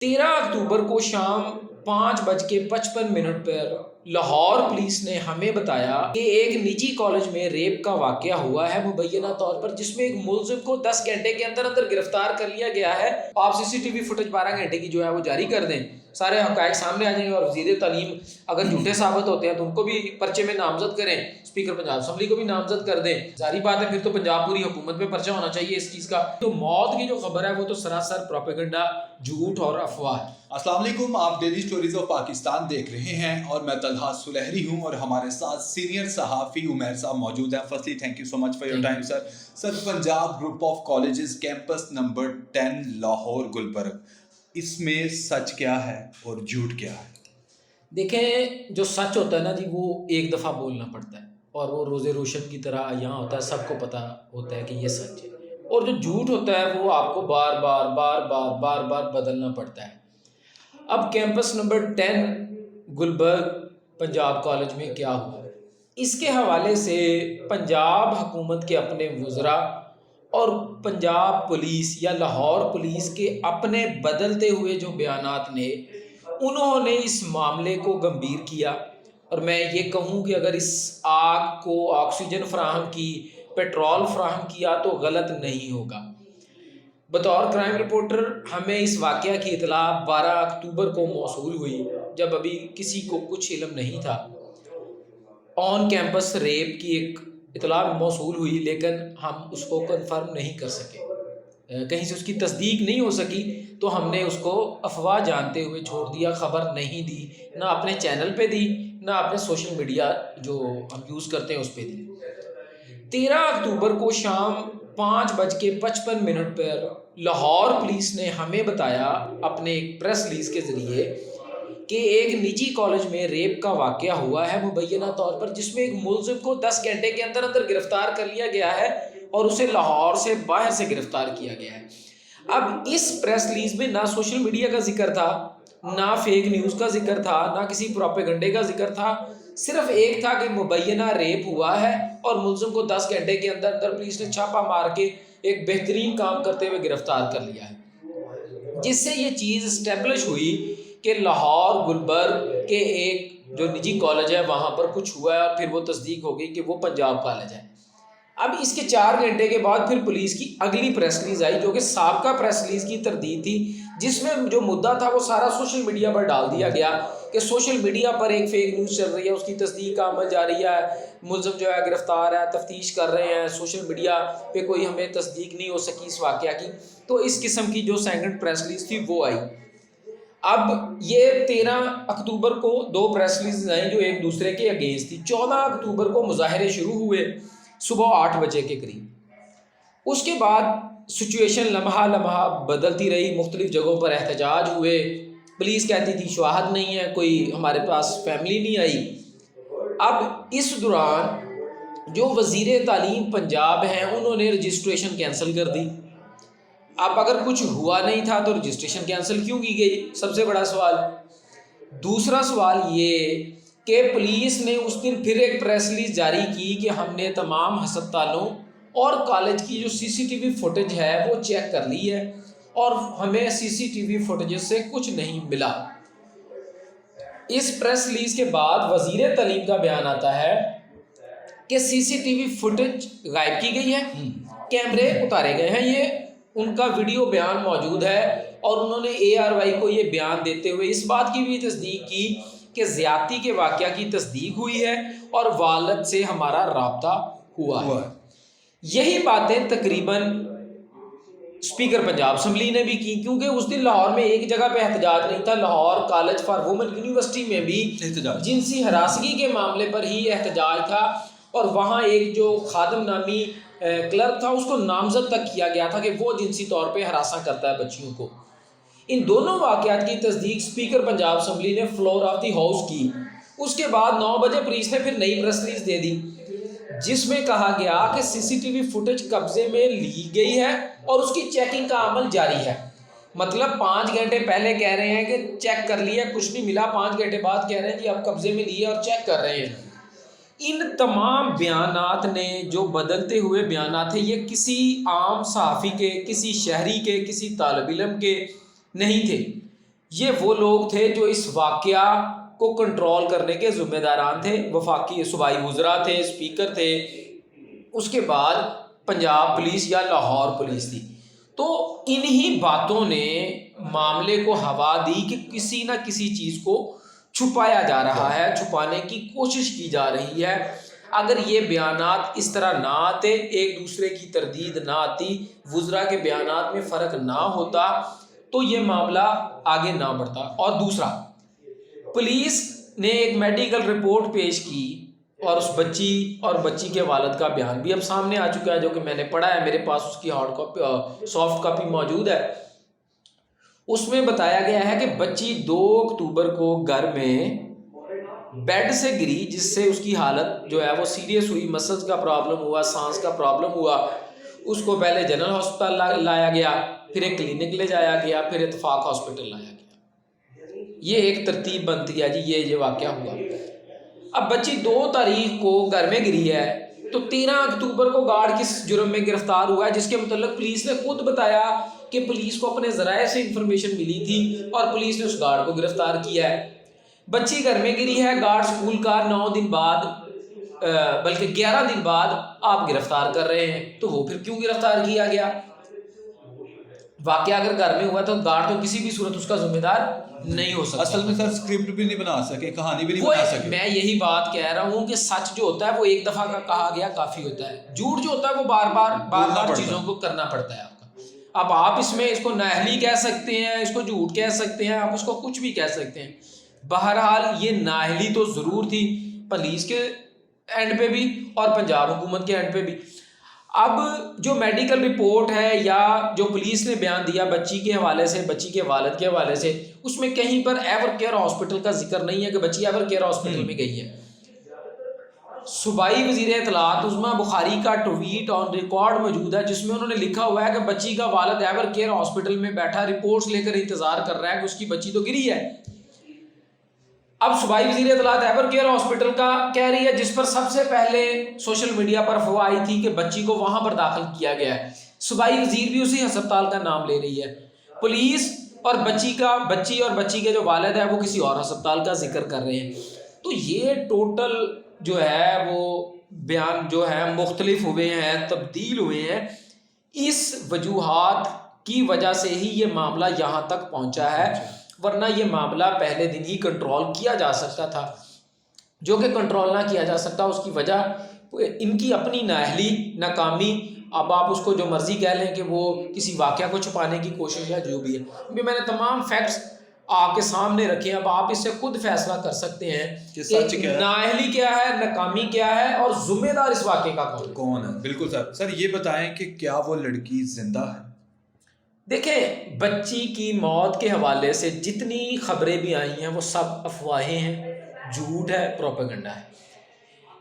13 اکتوبر کو شام 5:55 پر لاہور پولیس نے ہمیں بتایا کہ ایک نجی کالج میں ریپ کا واقعہ ہوا ہے مبینہ طور پر، جس میں ایک ملزم کو 10 گھنٹے کے اندر گرفتار کر لیا گیا ہے۔ آپ سی سی ٹی وی فوٹیج 12 گھنٹے کی جو ہے وہ جاری کر دیں، سارے حقائق سامنے آ جائیں گے، اور وزیر تعلیم اگر جھوٹے ثابت ہوتے ہیں تو ان کو بھی پرچے میں نامزد کریں، اسپیکر پنجاب اسمبلی کو بھی نامزد کر دیں۔ ظاہری بات ہے پھر تو پنجاب پوری حکومت پہ پرچہ ہونا چاہیے اس چیز کا۔ تو موت کی جو خبر ہے وہ تو سراسر پروپیگنڈا، جھوٹ اور افواہ ہے۔ السلام علیکم، آپ ڈیلی سٹوریز آف پاکستان دیکھ رہے ہیں اور میں طلحہ سلہری ہوں، اور ہمارے ساتھ سینئر صحافی عمیر صاحب موجود ہیں۔ Firstly thank you so much for your time sir. Sir, Punjab group of colleges campus number 10 Lahore Gulberg, اس میں سچ کیا ہے اور جھوٹ کیا ہے؟ دیکھیں، جو سچ ہوتا ہے نا جی، وہ ایک دفعہ بولنا پڑتا ہے، اور وہ روز روشن کی طرح یہاں ہوتا ہے، سب کو پتہ ہوتا ہے کہ یہ سچ ہے۔ اور جو جھوٹ ہوتا ہے وہ آپ کو بار بار بدلنا پڑتا ہے۔ اب campus number 10 Gulberg Punjab college میں کیا ہوا، اس کے حوالے سے پنجاب حکومت کے اپنے وزراء اور پنجاب پولیس یا لاہور پولیس کے اپنے بدلتے ہوئے جو بیانات نے، انہوں نے اس معاملے کو گمبھیر کیا۔ اور میں یہ کہوں کہ اگر اس آگ کو آکسیجن فراہم کی، پیٹرول فراہم کیا تو غلط نہیں ہوگا۔ بطور کرائم رپورٹر ہمیں اس واقعہ کی اطلاع 12 اکتوبر کو موصول ہوئی، جب ابھی کسی کو کچھ علم نہیں تھا۔ آن کیمپس ریپ کی ایک اطلاع موصول ہوئی، لیکن ہم اس کو کنفرم نہیں کر سکے، کہیں سے اس کی تصدیق نہیں ہو سکی، تو ہم نے اس کو افواہ جانتے ہوئے چھوڑ دیا، خبر نہیں دی، نہ اپنے چینل پہ دی، نہ اپنے سوشل میڈیا جو ہم یوز کرتے ہیں اس پہ دی۔ 13 اکتوبر کو شام 5:55 پر لاہور پولیس نے ہمیں بتایا اپنے ایک پریس ریلیز کے ذریعے کہ ایک نجی کالج میں ریپ کا واقعہ ہوا ہے مبینہ طور پر، جس میں ایک ملزم کو 10 گھنٹے کے اندر گرفتار کر لیا گیا ہے اور اسے لاہور سے باہر سے گرفتار کیا گیا ہے۔ اب اس پریس ریلیز میں نہ سوشل میڈیا کا ذکر تھا، نہ فیک نیوز کا ذکر تھا، نہ کسی پروپیگنڈے کا ذکر تھا، صرف ایک تھا کہ مبینہ ریپ ہوا ہے اور ملزم کو 10 گھنٹے کے اندر پولیس نے چھاپہ مار کے ایک بہترین کام کرتے ہوئے گرفتار کر لیا ہے، جس سے یہ چیز اسٹیبلش ہوئی کہ لاہور گلبرگ کے ایک جو نجی کالج ہے وہاں پر کچھ ہوا ہے، اور پھر وہ تصدیق ہو گئی کہ وہ پنجاب کالج ہے۔ اب اس کے 4 گھنٹے کے بعد پھر پولیس کی اگلی پریس ریلیز آئی، جو کہ سابقہ پریس ریلیز کی تردید تھی، جس میں جو مدعا تھا وہ سارا سوشل میڈیا پر ڈال دیا گیا کہ سوشل میڈیا پر ایک فیک نیوز چل رہی ہے، اس کی تصدیق کا عمل جاری ہے، ملزم جو ہے گرفتار ہے، تفتیش کر رہے ہیں، سوشل میڈیا پہ کوئی ہمیں تصدیق نہیں ہو سکی اس واقعہ کی۔ تو اس قسم کی جو سیکنڈ پریس ریلیز تھی وہ آئی۔ اب یہ 13 اکتوبر کو 2 پریس ریلیز آئیں جو ایک دوسرے کے اگینسٹ تھی۔ 14 اکتوبر کو مظاہرے شروع ہوئے صبح 8 بجے کے قریب۔ اس کے بعد سچویشن لمحہ بدلتی رہی، مختلف جگہوں پر احتجاج ہوئے، پولیس کہتی تھی شواہد نہیں ہے، کوئی ہمارے پاس فیملی نہیں آئی۔ اب اس دوران جو وزیر تعلیم پنجاب ہیں انہوں نے رجسٹریشن کینسل کر دی۔ اب اگر کچھ ہوا نہیں تھا تو رجسٹریشن کینسل کیوں کی گئی، سب سے بڑا سوال۔ دوسرا سوال یہ کہ پولیس نے اس دن پھر ایک پریس ریلیز جاری کی کہ ہم نے تمام ہسپتالوں اور کالج کی جو سی سی ٹی وی فوٹیج ہے وہ چیک کر لی ہے، اور ہمیں سی سی ٹی وی فوٹیج سے کچھ نہیں ملا۔ اس پریس ریلیز کے بعد وزیر تعلیم کا بیان آتا ہے کہ سی سی ٹی وی فوٹیج غائب کی گئی ہے، کیمرے اتارے گئے ہیں، یہ ان کا ویڈیو بیان موجود ہے، اور انہوں نے اے آر وائی کو یہ بیان دیتے ہوئے اس بات کی بھی تصدیق کی کہ زیادتی کے واقعہ کی تصدیق ہوئی ہے اور والد سے ہمارا رابطہ ہوا ہے۔ یہی باتیں تقریباً اسپیکر پنجاب اسمبلی نے بھی کی، کیونکہ اس دن لاہور میں ایک جگہ پہ احتجاج نہیں تھا، Lahore college for women university میں بھی جنسی ہراسگی کے معاملے پر ہی احتجاج تھا، اور وہاں ایک جو خادم نامی کلرک تھا اس کو نامزد تک کیا گیا تھا کہ وہ جنسی طور پہ ہراساں کرتا ہے بچیوں کو۔ ان دونوں واقعات کی تصدیق اسپیکر پنجاب اسمبلی نے فلور آف دی ہاؤس کی۔ اس کے بعد 9 بجے پولیس نے پھر نئی پریس ریلیز دے دی، جس میں کہا گیا کہ سی سی ٹی وی فوٹیج قبضے میں لی گئی ہے اور اس کی چیکنگ کا عمل جاری ہے۔ مطلب 5 گھنٹے پہلے کہہ رہے ہیں کہ چیک کر لیا، کچھ نہیں ملا، 5 گھنٹے بعد کہہ رہے ہیں جی آپ قبضے میں لیے اور چیک کر رہے ہیں۔ ان تمام بیانات نے جو بدلتے ہوئے بیانات ہیں، یہ کسی عام صحافی کے، کسی شہری کے، کسی طالب علم کے نہیں تھے، یہ وہ لوگ تھے جو اس واقعہ کو کنٹرول کرنے کے ذمہ داران تھے. وفاقی صوبائی وزراء تھے, اسپیکر تھے, اس کے بعد پنجاب پولیس یا لاہور پولیس تھی. تو انہی باتوں نے معاملے کو ہوا دی کہ کسی نہ کسی چیز کو چھپایا جا رہا ہے, چھپانے کی کوشش کی جا رہی ہے. اگر یہ بیانات اس طرح نہ آتے, ایک دوسرے کی تردید نہ آتی, وزراء کے بیانات میں فرق نہ ہوتا, تو یہ معاملہ آگے نہ بڑھتا. اور دوسرا, پولیس نے ایک میڈیکل رپورٹ پیش کی اور اس بچی اور بچی کے والد کا بیان بھی اب سامنے آ چکا ہے, جو کہ میں نے پڑھا ہے, میرے پاس اس کی ہارڈ کاپی سافٹ کاپی موجود ہے. اس میں بتایا گیا ہے کہ بچی 2 اکتوبر کو گھر میں بیڈ سے گری, جس سے اس کی حالت جو ہے وہ سیریس ہوئی, مسلز کا پرابلم ہوا, سانس کا پرابلم ہوا. اس کو پہلے جنرل ہاسپٹل لایا گیا, پھر ایک کلینک لے جایا گیا, پھر اتفاق ہاسپٹل لایا گیا. یہ ایک ترتیب بنتی ہے جی, یہ واقعہ ہوا. اب بچی 2 تاریخ کو گھر میں گری ہے, تو 13 اکتوبر کو گارڈ کس جرم میں گرفتار ہوا ہے, جس کے متعلق پولیس نے خود بتایا کہ پولیس کو اپنے ذرائع سے انفارمیشن ملی تھی اور پولیس نے اس گارڈ کو گرفتار کیا ہے. بچی گھر میں گری ہے, گارڈ اسکول کا 9 دن بعد بلکہ 11 دن بعد آپ گرفتار کر رہے ہیں, تو وہ پھر کیوں گرفتار کیا گیا؟ واقعہ اگر گھر میں ہوا تو گارڈ تو کسی بھی صورت اس کا ذمہ دار نہیں ہو سکتا. اصل میں سر اسکرپٹ بھی نہیں بنا سکے, کہانی بھی نہیں بنا سکے. میں یہی بات کہہ رہا ہوں کہ سچ جو ہوتا ہے وہ ایک دفعہ کا کہا گیا کافی ہوتا ہے, جھوٹ جو ہوتا ہے وہ بار بار چیزوں کو کرنا پڑتا ہے آپ کا. اب آپ اس میں اس کو نااہلی کہہ سکتے ہیں, اس کو جھوٹ کہہ سکتے ہیں, آپ اس کو کچھ بھی کہہ سکتے ہیں. بہرحال یہ نااہلی تو ضرور تھی پولیس کے اینڈ پہ بھی اور پنجاب حکومت کے اینڈ پہ بھی. اب جو میڈیکل رپورٹ ہے یا جو پولیس نے بیان دیا بچی کے حوالے سے, بچی کے والد کے حوالے سے, اس میں کہیں پر ایور کیئر ہاسپٹل کا ذکر نہیں ہے کہ بچی ایور کیئر ہاسپٹل میں گئی ہے. صوبائی وزیر اطلاعات عظمیٰ بخاری کا ٹویٹ آن ریکارڈ موجود ہے, جس میں انہوں نے لکھا ہوا ہے کہ بچی کا والد ایور کیئر ہاسپٹل میں بیٹھا رپورٹس لے کر انتظار کر رہا ہے کہ اس کی بچی تو گری ہے. اب صوبائی وزیر اطلاعات ایور کیئر ہاسپٹل کا کہہ رہی ہے, جس پر سب سے پہلے سوشل میڈیا پر افواہ آئی تھی کہ بچی کو وہاں پر داخل کیا گیا ہے. صوبائی وزیر بھی اسی ہسپتال کا نام لے رہی ہے. پولیس اور بچی اور بچی کے جو والد ہے وہ کسی اور ہسپتال کا ذکر کر رہے ہیں. تو یہ ٹوٹل جو ہے وہ بیان جو ہے مختلف ہوئے ہیں, تبدیل ہوئے ہیں. اس وجوہات کی وجہ سے ہی یہ معاملہ یہاں تک پہنچا ہے, ورنہ یہ معاملہ پہلے دن ہی کنٹرول کیا جا سکتا تھا, جو کہ کنٹرول نہ کیا جا سکتا. اس کی وجہ ان کی اپنی نااہلی, ناکامی. اب آپ اس کو جو مرضی کہہ لیں کہ وہ کسی واقعہ کو چھپانے کی کوشش ہے, جو بھی ہے. ابھی میں نے تمام فیکٹس آپ کے سامنے رکھے, اب آپ اس سے خود فیصلہ کر سکتے ہیں کہ نااہلی کیا ہے, ناکامی کیا ہے, اور ذمہ دار اس واقعے کا کون ہے. بالکل سر. سر یہ بتائیں کہ کیا وہ لڑکی زندہ ہے؟ دیکھیں, بچی کی موت کے حوالے سے جتنی خبریں بھی آئی ہیں وہ سب افواہیں ہیں, جھوٹ ہے, پروپیگنڈا ہے.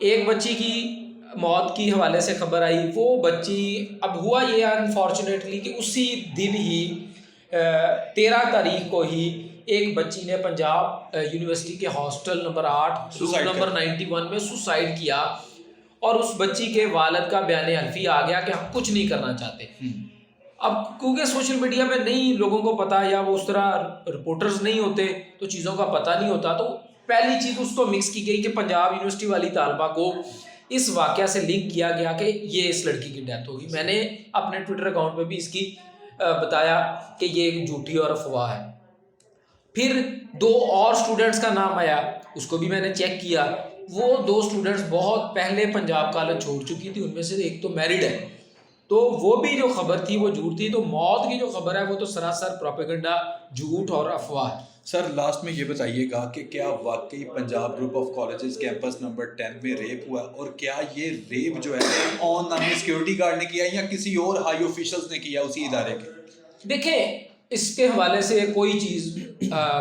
ایک بچی کی موت کی حوالے سے خبر آئی, وہ بچی اب ہوا یہ انفارچونیٹلی کہ اسی دن ہی 13 تاریخ کو ہی ایک بچی نے پنجاب یونیورسٹی کے ہاسٹل نمبر 8 نمبر 91 میں سوسائڈ کیا, اور اس بچی کے والد کا بیان حلفی آ گیا کہ ہم کچھ نہیں کرنا چاہتے. اب کیونکہ سوشل میڈیا پہ نہیں لوگوں کو پتا, یا وہ اس طرح رپورٹرز نہیں ہوتے تو چیزوں کا پتہ نہیں ہوتا, تو پہلی چیز اس کو مکس کی گئی کہ پنجاب یونیورسٹی والی طالبہ کو اس واقعہ سے لنک کیا گیا کہ یہ اس لڑکی کی ڈیتھ ہوگی. میں نے اپنے ٹویٹر اکاؤنٹ پہ بھی اس کی بتایا کہ یہ ایک جھوٹی اور افواہ ہے. پھر 2 اور اسٹوڈنٹس کا نام آیا, اس کو بھی میں نے چیک کیا. وہ 2 اسٹوڈنٹس بہت پہلے پنجاب کالج چھوڑ چکی تھی, ان میں سے ایک تو میرڈ ہے, تو وہ بھی جو خبر تھی وہ جھوٹ تھی. تو موت کی جو خبر ہے وہ تو سراسر پروپیگنڈا, جھوٹ اور افواہ ہے. سر لاسٹ میں یہ بتائیے گا کہ کیا واقعی Punjab group of colleges campus number 10 میں ریپ ہوا, اور کیا یہ ریپ جو ہے آن نامی سیکیورٹی گارڈ نے کیا یا کسی اور ہائی آفیشلز نے کیا اسی ادارے کے؟ دیکھیں, اس کے حوالے سے کوئی چیز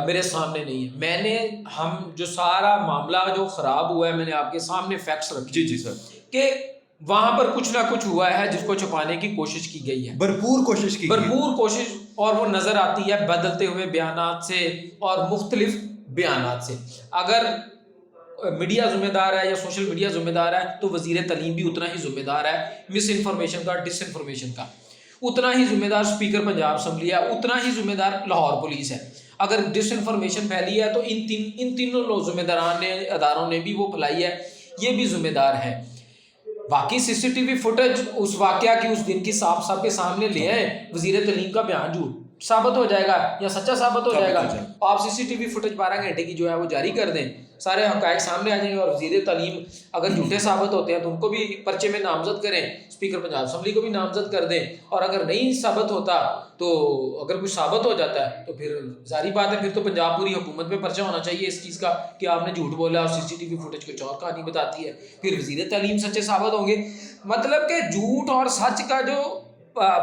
میرے سامنے نہیں ہے. میں نے ہم جو سارا معاملہ جو خراب ہوا ہے میں نے آپ کے سامنے فیکٹس رکھے. جی سر. کہ وہاں پر کچھ نہ کچھ ہوا ہے جس کو چھپانے کی کوشش کی گئی ہے, بھرپور کوشش, اور وہ نظر آتی ہے بدلتے ہوئے بیانات سے اور مختلف بیانات سے. اگر میڈیا ذمہ دار ہے یا سوشل میڈیا ذمہ دار ہے تو وزیر تعلیم بھی اتنا ہی ذمہ دار ہے مس انفارمیشن کا, ڈس انفارمیشن کا. اتنا ہی ذمہ دار اسپیکر پنجاب اسمبلی ہے, اتنا ہی ذمہ دار لاہور پولیس ہے. اگر ڈس انفارمیشن پھیلی ہے تو ان تینوں لوگ ذمہ اداروں نے بھی وہ پھیلائی ہے، یہ بھی ذمہ دار ہیں۔ باقی سی سی ٹی وی فوٹیج اس واقعہ کی اس دن کی صاف صاحب کے سامنے لے آئے، وزیر تعلیم کا بیان جھوٹ ثابت ہو جائے گا یا سچا ثابت ہو جائے گا، آپ سی سی ٹی وی فوٹیج 12 گھنٹے کی جو ہے وہ جاری کر دیں، سارے حقائق سامنے آ جائیں گے، اور وزیر تعلیم اگر جھوٹے ثابت ہوتے ہیں تو ان کو بھی پرچے میں نامزد کریں، اسپیکر پنجاب اسمبلی کو بھی نامزد کر دیں، اور اگر نہیں ثابت ہوتا تو اگر کچھ ثابت ہو جاتا ہے تو پھر ظاہری بات ہے پھر تو پنجاب پوری حکومت پہ پرچہ ہونا چاہیے اس چیز کا کہ آپ نے جھوٹ بولا، اور سی سی ٹی وی فوٹیج کچھ اور کہانی بتاتی ہے، پھر وزیر تعلیم سچے ثابت ہوں گے۔ مطلب کہ جھوٹ اور سچ کا جو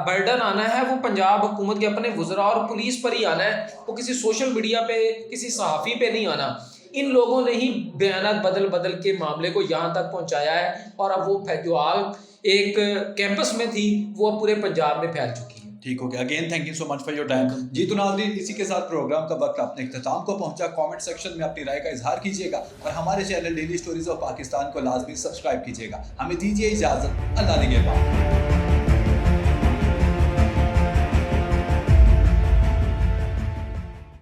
برڈن آنا ہے وہ پنجاب حکومت کے اپنے وزراء اور پولیس پر ہی آنا ہے، وہ کسی سوشل میڈیا پہ کسی صحافی پہ نہیں آنا۔ ان لوگوں نے ہی بیانات بدل بدل کے معاملے کو یہاں تک پہنچایا ہے، اور اب وہ جو آگ ایک کیمپس میں تھی وہ اب پورے پنجاب میں پھیل چکی ہے۔ ٹھیک ہو گیا، again thank you so much for your time. جی تو ناظرین، اسی کے ساتھ پروگرام کا وقت اپنے اختتام کو پہنچا۔ کامنٹ سیکشن میں اپنی رائے کا اظہار کیجیے گا، اور ہمارے channel daily stories of Pakistan کو لازمی سبسکرائب کیجیے گا۔ ہمیں دیجیے اجازت، اللہ نگہبان۔